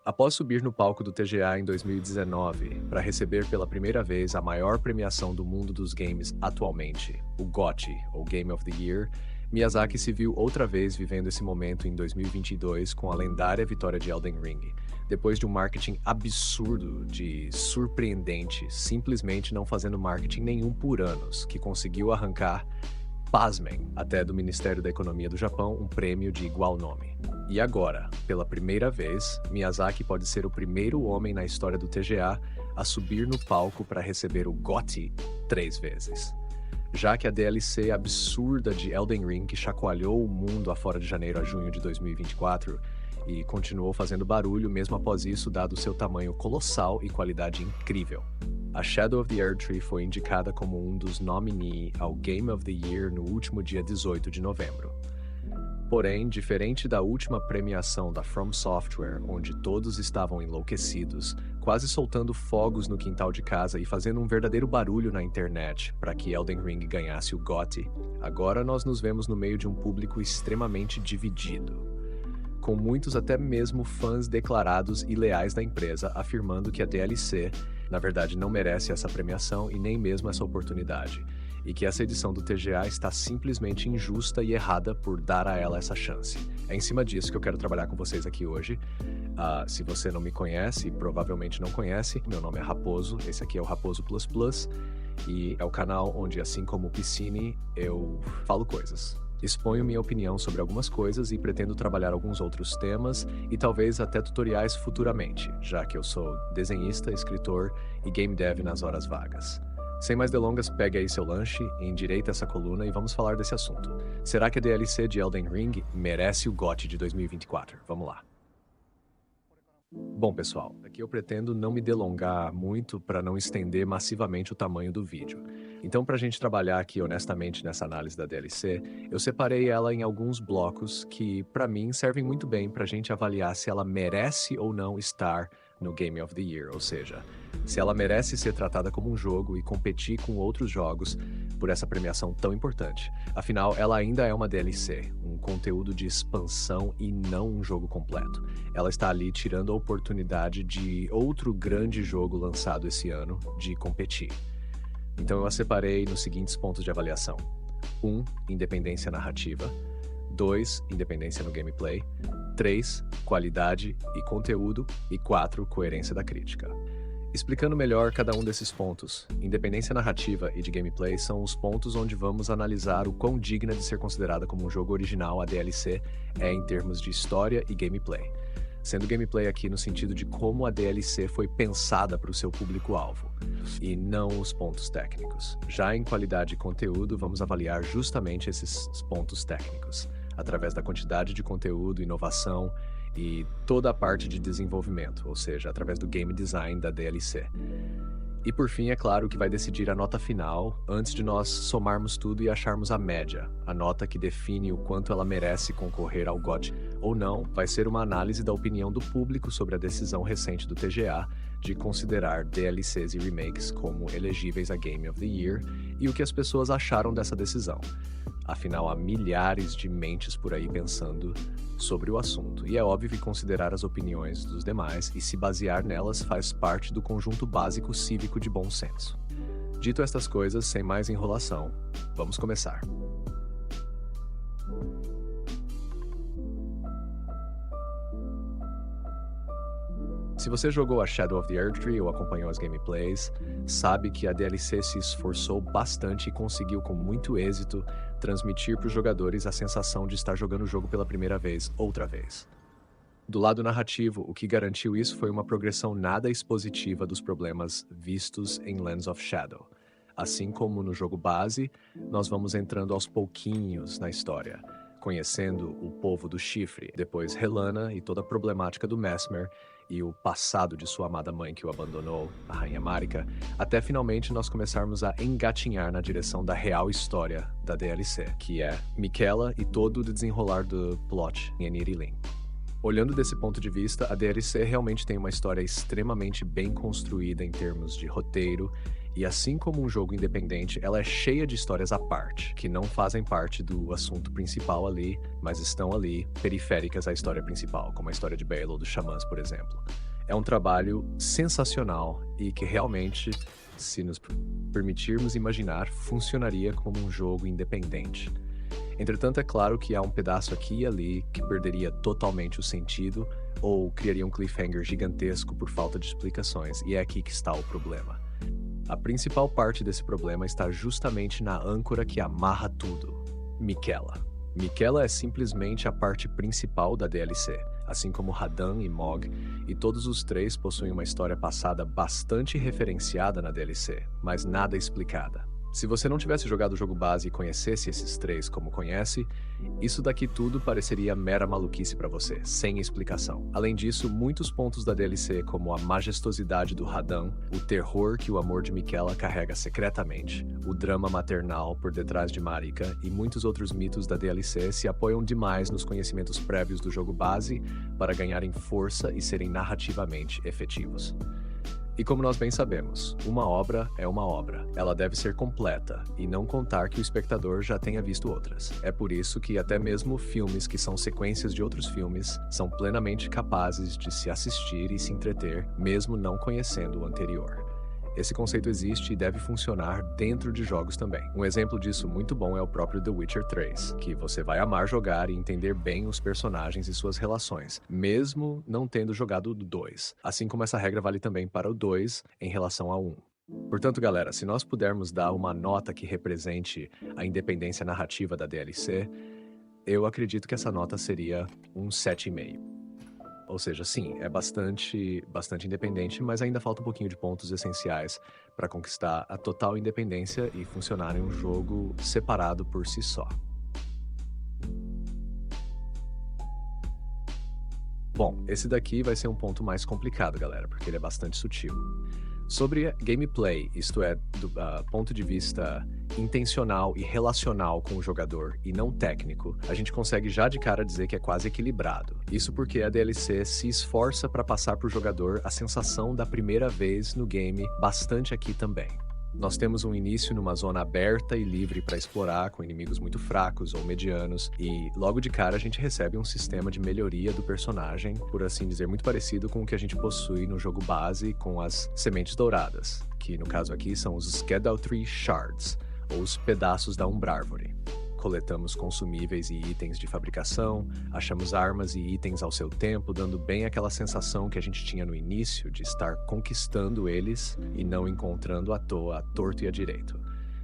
Após subir no palco do TGA em 2019 para receber pela primeira vez a maior premiação do mundo dos games atualmente, o GOTY, ou Game of the Year, Miyazaki se viu outra vez vivendo esse momento em 2022 com a lendária vitória de Elden Ring, depois de um marketing absurdo de surpreendente, simplesmente não fazendo marketing nenhum por anos, que conseguiu arrancar, pasmem, até do Ministério da Economia do Japão, um prêmio de igual nome. E agora, pela primeira vez, Miyazaki pode ser o primeiro homem na história do TGA a subir no palco para receber o GOTY 3 vezes. Já que a DLC absurda de Elden Ring que chacoalhou o mundo afora de janeiro a junho de 2024 e continuou fazendo barulho mesmo após isso, dado seu tamanho colossal e qualidade incrível. A Shadow of the Erdtree foi indicada como um dos nominees ao Game of the Year no último dia 18 de novembro. Porém, diferente da última premiação da From Software, onde todos estavam enlouquecidos, quase soltando fogos no quintal de casa e fazendo um verdadeiro barulho na internet para que Elden Ring ganhasse o GOTY, agora nós nos vemos no meio de um público extremamente dividido, com muitos até mesmo fãs declarados e leais da empresa afirmando que a DLC, na verdade, não merece essa premiação e nem mesmo essa oportunidade, e que essa edição do TGA está simplesmente injusta e errada por dar a ela essa chance. É em cima disso que eu quero trabalhar com vocês aqui hoje. Se você não me conhece, provavelmente não conhece, meu nome é Raposo, esse aqui é o Raposo Plus Plus, e é o canal onde, assim como o Piscine, eu falo coisas. Exponho minha opinião sobre algumas coisas e pretendo trabalhar alguns outros temas e talvez até tutoriais futuramente, já que eu sou desenhista, escritor e game dev nas horas vagas. Sem mais delongas, pegue aí seu lanche, endireita essa coluna e vamos falar desse assunto. Será que a DLC de Elden Ring merece o GOTY de 2024? Vamos lá. Bom, pessoal, aqui eu pretendo não me delongar muito para não estender massivamente o tamanho do vídeo. Então, para a gente trabalhar aqui honestamente nessa análise da DLC, eu separei ela em alguns blocos que, para mim, servem muito bem para a gente avaliar se ela merece ou não estar no Game of the Year, ou seja, se ela merece ser tratada como um jogo e competir com outros jogos por essa premiação tão importante. Afinal, ela ainda é uma DLC, um conteúdo de expansão e não um jogo completo. Ela está ali tirando a oportunidade de outro grande jogo lançado esse ano de competir. Então eu a separei nos seguintes pontos de avaliação. 1. Independência narrativa. 2. Independência no gameplay. 3. Qualidade e conteúdo. E 4. Coerência da crítica. Explicando melhor cada um desses pontos, independência narrativa e de gameplay são os pontos onde vamos analisar o quão digna de ser considerada como um jogo original a DLC é em termos de história e gameplay. Sendo gameplay aqui no sentido de como a DLC foi pensada para o seu público-alvo, e não os pontos técnicos. Já em qualidade e conteúdo, vamos avaliar justamente esses pontos técnicos, através da quantidade de conteúdo, inovação e toda a parte de desenvolvimento, ou seja, através do game design da DLC. E por fim, é claro que vai decidir a nota final antes de nós somarmos tudo e acharmos a média, a nota que define o quanto ela merece concorrer ao GOTY ou não, vai ser uma análise da opinião do público sobre a decisão recente do TGA de considerar DLCs e remakes como elegíveis a Game of the Year e o que as pessoas acharam dessa decisão. Afinal, há milhares de mentes por aí pensando sobre o assunto, e é óbvio que considerar as opiniões dos demais e se basear nelas faz parte do conjunto básico cívico de bom senso. Dito estas coisas, sem mais enrolação, vamos começar. Se você jogou a Shadow of the Erdtree ou acompanhou as gameplays, sabe que a DLC se esforçou bastante e conseguiu com muito êxito transmitir para os jogadores a sensação de estar jogando o jogo pela primeira vez, outra vez. Do lado narrativo, o que garantiu isso foi uma progressão nada expositiva dos problemas vistos em Lands of Shadow. Assim como no jogo base, nós vamos entrando aos pouquinhos na história, conhecendo o povo do Chifre, depois Helena e toda a problemática do Messmer e o passado de sua amada mãe que o abandonou, a Rainha Marika, até finalmente nós começarmos a engatinhar na direção da real história da DLC, que é Miquella e todo o desenrolar do plot em Nirelin. Olhando desse ponto de vista, a DLC realmente tem uma história extremamente bem construída em termos de roteiro, e assim como um jogo independente, ela é cheia de histórias à parte, que não fazem parte do assunto principal ali, mas estão ali, periféricas à história principal, como a história de Bale ou dos Xamãs, por exemplo. É um trabalho sensacional e que realmente, se nos permitirmos imaginar, funcionaria como um jogo independente. Entretanto, é claro que há um pedaço aqui e ali que perderia totalmente o sentido ou criaria um cliffhanger gigantesco por falta de explicações, e é aqui que está o problema. A principal parte desse problema está justamente na âncora que amarra tudo: Miquella. Miquella é simplesmente a parte principal da DLC, assim como Radahn e Mog, e todos os três possuem uma história passada bastante referenciada na DLC, mas nada explicada. Se você não tivesse jogado o jogo base e conhecesse esses três como conhece, isso daqui tudo pareceria mera maluquice pra você, sem explicação. Além disso, muitos pontos da DLC, como a majestosidade do Radahn, o terror que o amor de Miquella carrega secretamente, o drama maternal por detrás de Marika e muitos outros mitos da DLC se apoiam demais nos conhecimentos prévios do jogo base para ganharem força e serem narrativamente efetivos. E como nós bem sabemos, uma obra é uma obra. Ela deve ser completa, e não contar que o espectador já tenha visto outras. É por isso que até mesmo filmes que são sequências de outros filmes são plenamente capazes de se assistir e se entreter, mesmo não conhecendo o anterior. Esse conceito existe e deve funcionar dentro de jogos também. Um exemplo disso muito bom é o próprio The Witcher 3, que você vai amar jogar e entender bem os personagens e suas relações, mesmo não tendo jogado o 2, assim como essa regra vale também para o 2 em relação ao 1. Portanto, galera, se nós pudermos dar uma nota que represente a independência narrativa da DLC, eu acredito que essa nota seria um 7,5. Ou seja, sim, é bastante independente, mas ainda falta um pouquinho de pontos essenciais para conquistar a total independência e funcionar em um jogo separado por si só. Bom, esse daqui vai ser um ponto mais complicado, galera, porque ele é bastante sutil. Sobre gameplay, isto é, do ponto de vista intencional e relacional com o jogador e não técnico, a gente consegue já de cara dizer que é quase equilibrado. Isso porque a DLC se esforça para passar para o jogador a sensação da primeira vez no game bastante aqui também. Nós temos um início numa zona aberta e livre para explorar, com inimigos muito fracos ou medianos, e logo de cara a gente recebe um sistema de melhoria do personagem, por assim dizer, muito parecido com o que a gente possui no jogo base com as sementes douradas, que no caso aqui são os Skedaltree Shards, ou os pedaços da Umbrárvore. Coletamos consumíveis e itens de fabricação, achamos armas e itens ao seu tempo, dando bem aquela sensação que a gente tinha no início de estar conquistando eles e não encontrando à toa, à torto e à direito.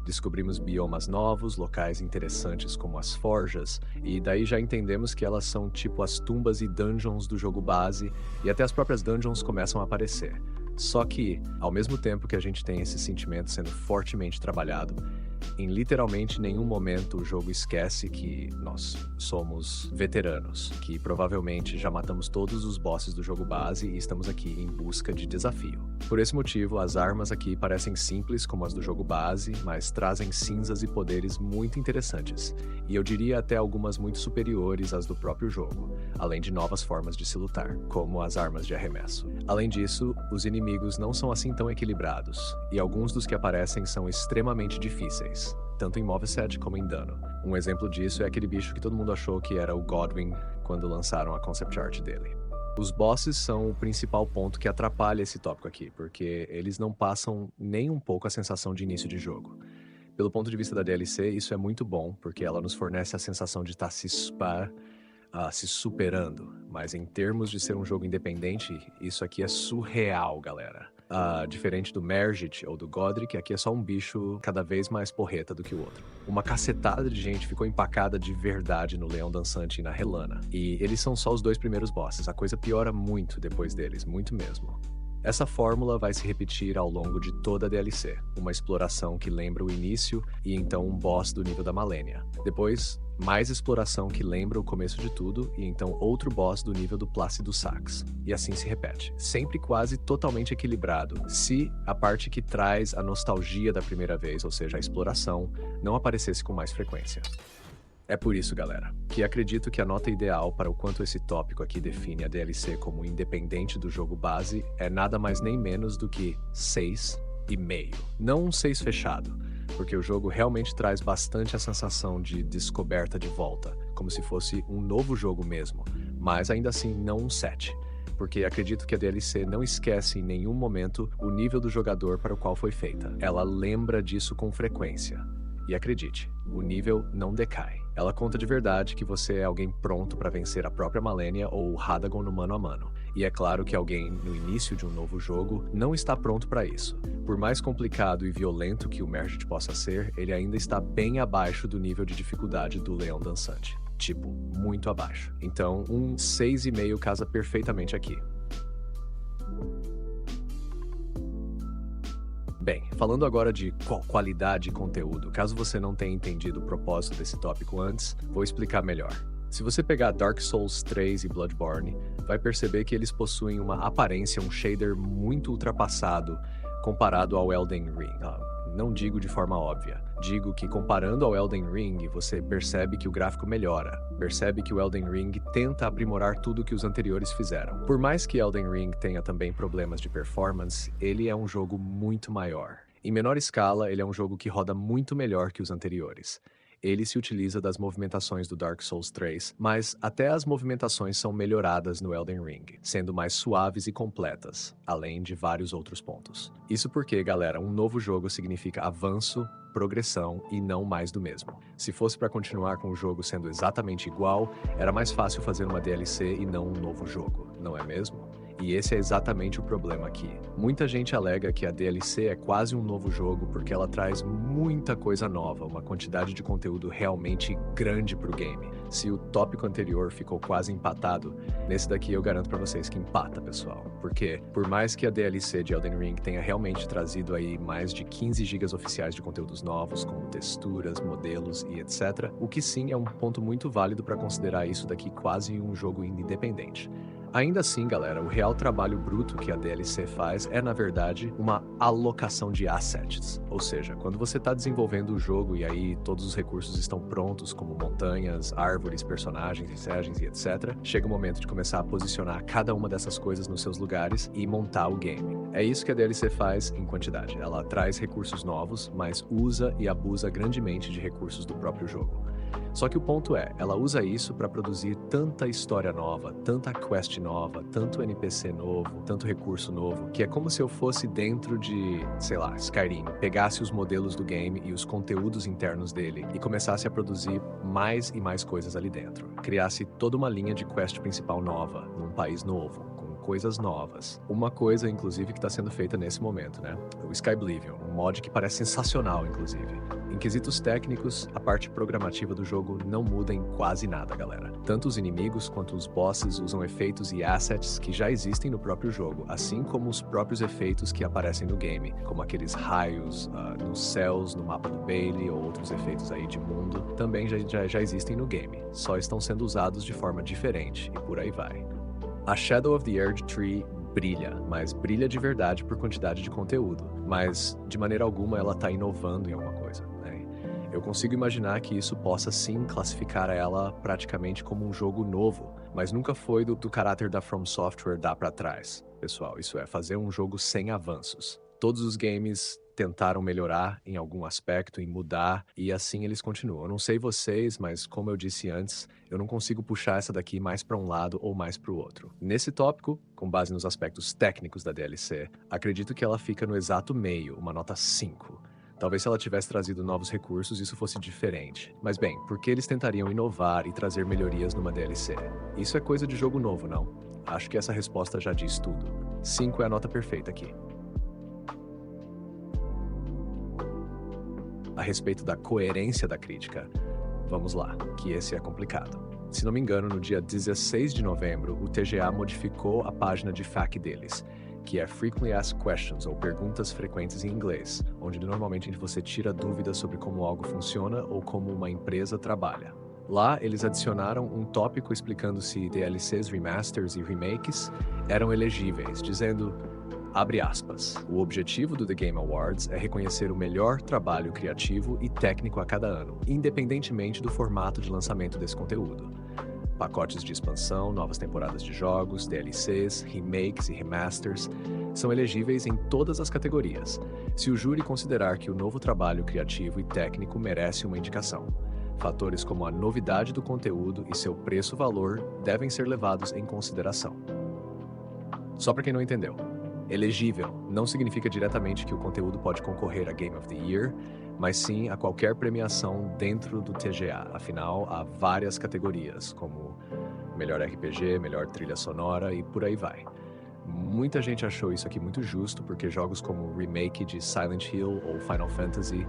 Descobrimos biomas novos, locais interessantes como as forjas, e daí já entendemos que elas são tipo as tumbas e dungeons do jogo base, e até as próprias dungeons começam a aparecer. Só que, ao mesmo tempo que a gente tem esse sentimento sendo fortemente trabalhado, em literalmente nenhum momento o jogo esquece que nós somos veteranos, que provavelmente já matamos todos os bosses do jogo base e estamos aqui em busca de desafio. Por esse motivo, as armas aqui parecem simples como as do jogo base, mas trazem cinzas e poderes muito interessantes, e eu diria até algumas muito superiores às do próprio jogo, além de novas formas de se lutar, como as armas de arremesso. Além disso, os inimigos não são assim tão equilibrados, e alguns dos que aparecem são extremamente difíceis, tanto em moveset como em dano. Um exemplo disso é aquele bicho que todo mundo achou que era o Godwyn quando lançaram a concept art dele. Os bosses são o principal ponto que atrapalha esse tópico aqui, porque eles não passam nem um pouco a sensação de início de jogo. Pelo ponto de vista da DLC, isso é muito bom, porque ela nos fornece a sensação de estar se superando, mas em termos de ser um jogo independente, isso aqui é surreal, galera. Diferente do Mergit ou do Godric, aqui é só um bicho cada vez mais porreta do que o outro. Uma cacetada de gente ficou empacada de verdade no Leão Dançante e na Relana, e eles são só os 2 primeiros bosses, a coisa piora muito depois deles, muito mesmo. Essa fórmula vai se repetir ao longo de toda a DLC, uma exploração que lembra o início e então um boss do nível da Malenia. Depois, mais exploração que lembra o começo de tudo e então outro boss do nível do Plácido Sax. E assim se repete, sempre quase totalmente equilibrado, se a parte que traz a nostalgia da primeira vez, ou seja, a exploração, não aparecesse com mais frequência. É por isso, galera, que acredito que a nota ideal para o quanto esse tópico aqui define a DLC como independente do jogo base é nada mais nem menos do que 6,5. Não um 6 fechado, porque o jogo realmente traz bastante a sensação de descoberta de volta, como se fosse um novo jogo mesmo, mas ainda assim não um 7. Porque acredito que a DLC não esquece em nenhum momento o nível do jogador para o qual foi feita. Ela lembra disso com frequência. E acredite, o nível não decai. Ela conta de verdade que você é alguém pronto para vencer a própria Malenia ou o Radagon no mano a mano. E é claro que alguém, no início de um novo jogo, não está pronto para isso. Por mais complicado e violento que o Merged possa ser, ele ainda está bem abaixo do nível de dificuldade do Leão Dançante. Tipo, muito abaixo. Então, um 6,5 casa perfeitamente aqui. Bem, falando agora de qualidade e conteúdo, caso você não tenha entendido o propósito desse tópico antes, vou explicar melhor. Se você pegar Dark Souls 3 e Bloodborne, vai perceber que eles possuem uma aparência, um shader muito ultrapassado comparado ao Elden Ring. Não digo de forma óbvia. Digo que comparando ao Elden Ring, você percebe que o gráfico melhora. Percebe que o Elden Ring tenta aprimorar tudo que os anteriores fizeram. Por mais que Elden Ring tenha também problemas de performance, ele é um jogo muito maior. Em menor escala, ele é um jogo que roda muito melhor que os anteriores. Ele se utiliza das movimentações do Dark Souls 3, mas até as movimentações são melhoradas no Elden Ring, sendo mais suaves e completas, além de vários outros pontos. Isso porque, galera, um novo jogo significa avanço, progressão e não mais do mesmo. Se fosse para continuar com o jogo sendo exatamente igual, era mais fácil fazer uma DLC e não um novo jogo, não é mesmo? E esse é exatamente o problema aqui. Muita gente alega que a DLC é quase um novo jogo porque ela traz muita coisa nova, uma quantidade de conteúdo realmente grande pro game. Se o tópico anterior ficou quase empatado, nesse daqui eu garanto pra vocês que empata, pessoal. Porque, por mais que a DLC de Elden Ring tenha realmente trazido aí mais de 15 GB oficiais de conteúdos novos, como texturas, modelos e etc., o que sim é um ponto muito válido para considerar isso daqui quase um jogo independente. Ainda assim, galera, o real trabalho bruto que a DLC faz é, na verdade, uma alocação de assets. Ou seja, quando você está desenvolvendo o jogo e aí todos os recursos estão prontos, como montanhas, árvores, personagens, e etc., chega o momento de começar a posicionar cada uma dessas coisas nos seus lugares e montar o game. É isso que a DLC faz em quantidade. Ela traz recursos novos, mas usa e abusa grandemente de recursos do próprio jogo. Só que o ponto é, ela usa isso para produzir tanta história nova, tanta quest nova, tanto NPC novo, tanto recurso novo, que é como se eu fosse dentro de, sei lá, Skyrim, pegasse os modelos do game e os conteúdos internos dele e começasse a produzir mais e mais coisas ali dentro. Criasse toda uma linha de quest principal nova, num país novo, coisas novas. Uma coisa, inclusive, que está sendo feita nesse momento, né? O Skyblivion, um mod que parece sensacional, inclusive. Em quesitos técnicos, a parte programativa do jogo não muda em quase nada, galera. Tanto os inimigos quanto os bosses usam efeitos e assets que já existem no próprio jogo, assim como os próprios efeitos que aparecem no game, como aqueles raios nos céus, no mapa do Bailey ou outros efeitos aí de mundo, também já existem no game, só estão sendo usados de forma diferente e por aí vai. A Shadow of the Erdtree brilha, mas brilha de verdade por quantidade de conteúdo. Mas, de maneira alguma, ela está inovando em alguma coisa, né? Eu consigo imaginar que isso possa sim classificar ela praticamente como um jogo novo, mas nunca foi do caráter da From Software dar para trás. Pessoal, isso é fazer um jogo sem avanços. Todos os games tentaram melhorar em algum aspecto, em mudar, e assim eles continuam. Eu não sei vocês, mas como eu disse antes, eu não consigo puxar essa daqui mais para um lado ou mais para o outro. Nesse tópico, com base nos aspectos técnicos da DLC, acredito que ela fica no exato meio, uma nota 5. Talvez se ela tivesse trazido novos recursos, isso fosse diferente. Mas bem, por que eles tentariam inovar e trazer melhorias numa DLC? Isso é coisa de jogo novo, não? Acho que essa resposta já diz tudo. 5 é a nota perfeita aqui. A respeito da coerência da crítica, vamos lá, que esse é complicado. Se não me engano, no dia 16 de novembro, o TGA modificou a página de FAQ deles, que é Frequently Asked Questions, ou perguntas frequentes em inglês, onde normalmente você tira dúvidas sobre como algo funciona ou como uma empresa trabalha. Lá, eles adicionaram um tópico explicando se DLCs, remasters e remakes eram elegíveis, dizendo: Abre aspas. O objetivo do The Game Awards é reconhecer o melhor trabalho criativo e técnico a cada ano, independentemente do formato de lançamento desse conteúdo. Pacotes de expansão, novas temporadas de jogos, DLCs, remakes e remasters são elegíveis em todas as categorias, se o júri considerar que o novo trabalho criativo e técnico merece uma indicação. Fatores como a novidade do conteúdo e seu preço-valor devem ser levados em consideração. Só para quem não entendeu, elegível não significa diretamente que o conteúdo pode concorrer a Game of the Year, mas sim a qualquer premiação dentro do TGA. Afinal, há várias categorias, como melhor RPG, melhor trilha sonora e por aí vai. Muita gente achou isso aqui muito justo, porque jogos como o remake de Silent Hill ou Final Fantasy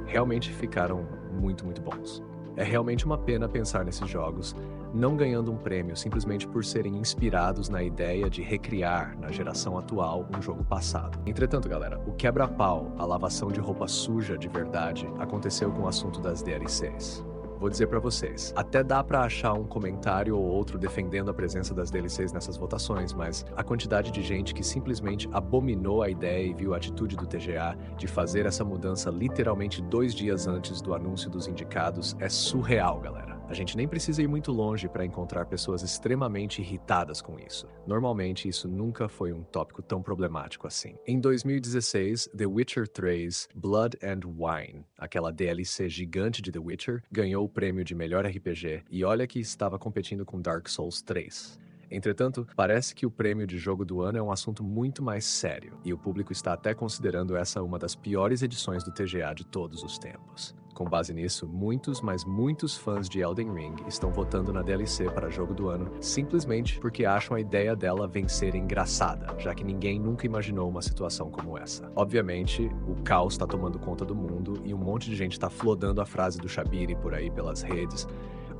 realmente ficaram muito bons. É realmente uma pena pensar nesses jogos não ganhando um prêmio simplesmente por serem inspirados na ideia de recriar, na geração atual, um jogo passado. Entretanto, galera, o quebra-pau, a lavação de roupa suja de verdade, aconteceu com o assunto das DLCs. Vou dizer pra vocês, até dá pra achar um comentário ou outro defendendo a presença das DLCs nessas votações, mas a quantidade de gente que simplesmente abominou a ideia e viu a atitude do TGA de fazer essa mudança literalmente 2 dias antes do anúncio dos indicados é surreal, galera. A gente nem precisa ir muito longe para encontrar pessoas extremamente irritadas com isso. Normalmente, isso nunca foi um tópico tão problemático assim. Em 2016, The Witcher 3 Blood and Wine, aquela DLC gigante de The Witcher, ganhou o prêmio de melhor RPG, e olha que estava competindo com Dark Souls 3. Entretanto, parece que o prêmio de jogo do ano é um assunto muito mais sério, e o público está até considerando essa uma das piores edições do TGA de todos os tempos. Com base nisso, muitos fãs de Elden Ring estão votando na DLC para jogo do ano simplesmente porque acham a ideia dela vencer engraçada, já que ninguém nunca imaginou uma situação como essa. Obviamente, o caos está tomando conta do mundo e um monte de gente está flodando a frase do Shabiri por aí pelas redes,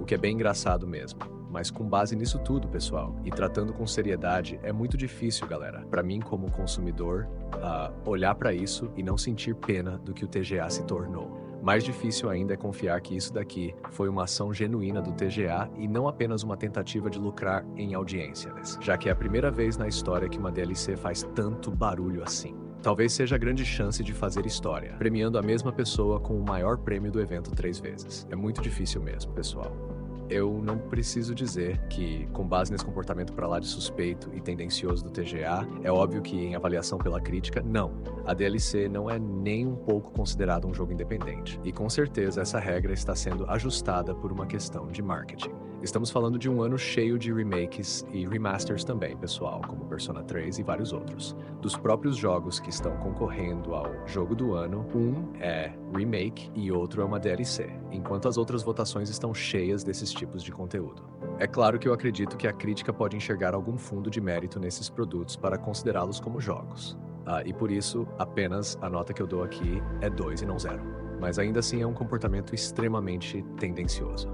o que é bem engraçado mesmo. Mas com base nisso tudo, pessoal, e tratando com seriedade, é muito difícil, galera, para mim como consumidor, olhar para isso e não sentir pena do que o TGA se tornou. Mais difícil ainda é confiar que isso daqui foi uma ação genuína do TGA e não apenas uma tentativa de lucrar em audiências, já que é a primeira vez na história que uma DLC faz tanto barulho assim. Talvez seja a grande chance de fazer história, premiando a mesma pessoa com o maior prêmio do evento 3 vezes. É muito difícil mesmo, pessoal. Eu não preciso dizer que, com base nesse comportamento pra lá de suspeito e tendencioso do TGA, é óbvio que, em avaliação pela crítica, não. A DLC não é nem um pouco considerada um jogo independente. E com certeza essa regra está sendo ajustada por uma questão de marketing. Estamos falando de um ano cheio de remakes e remasters também, pessoal, como Persona 3 e vários outros. Dos próprios jogos que estão concorrendo ao jogo do ano, um é remake e outro é uma DLC, enquanto as outras votações estão cheias desses tipos de conteúdo. É claro que eu acredito que a crítica pode enxergar algum fundo de mérito nesses produtos para considerá-los como jogos. E por isso, apenas a nota que eu dou aqui é 2 e não 0. Mas ainda assim é um comportamento extremamente tendencioso.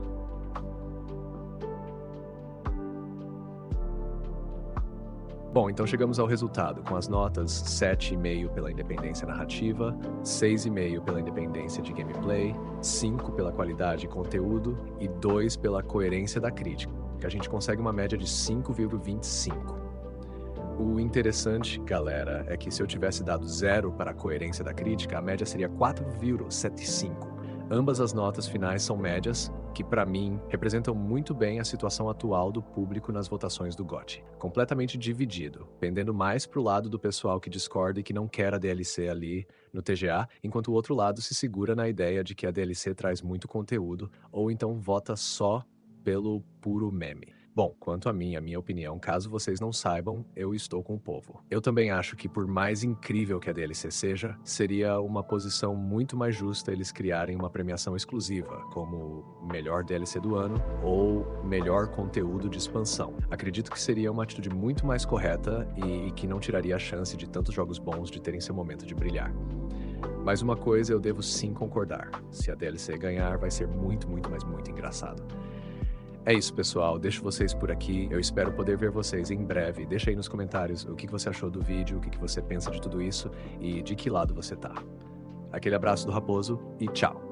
Bom, então chegamos ao resultado, com as notas 7,5 pela independência narrativa, 6,5 pela independência de gameplay, 5 pela qualidade de conteúdo e 2 pela coerência da crítica, que a gente consegue uma média de 5,25. O interessante, galera, é que se eu tivesse dado 0 para a coerência da crítica, a média seria 4,75. Ambas as notas finais são médias, que para mim representam muito bem a situação atual do público nas votações do GOTY. Completamente dividido, pendendo mais pro lado do pessoal que discorda e que não quer a DLC ali no TGA, enquanto o outro lado se segura na ideia de que a DLC traz muito conteúdo, ou então vota só pelo puro meme. Bom, quanto a minha opinião, caso vocês não saibam, eu estou com o povo. Eu também acho que, por mais incrível que a DLC seja, seria uma posição muito mais justa eles criarem uma premiação exclusiva, como melhor DLC do ano ou melhor conteúdo de expansão. Acredito que seria uma atitude muito mais correta e que não tiraria a chance de tantos jogos bons de terem seu momento de brilhar. Mas uma coisa eu devo sim concordar: se a DLC ganhar, vai ser muito engraçado. É isso, pessoal. Deixo vocês por aqui. Eu espero poder ver vocês em breve. Deixa aí nos comentários o que você achou do vídeo, o que você pensa de tudo isso e de que lado você tá. Aquele abraço do Raposo e tchau!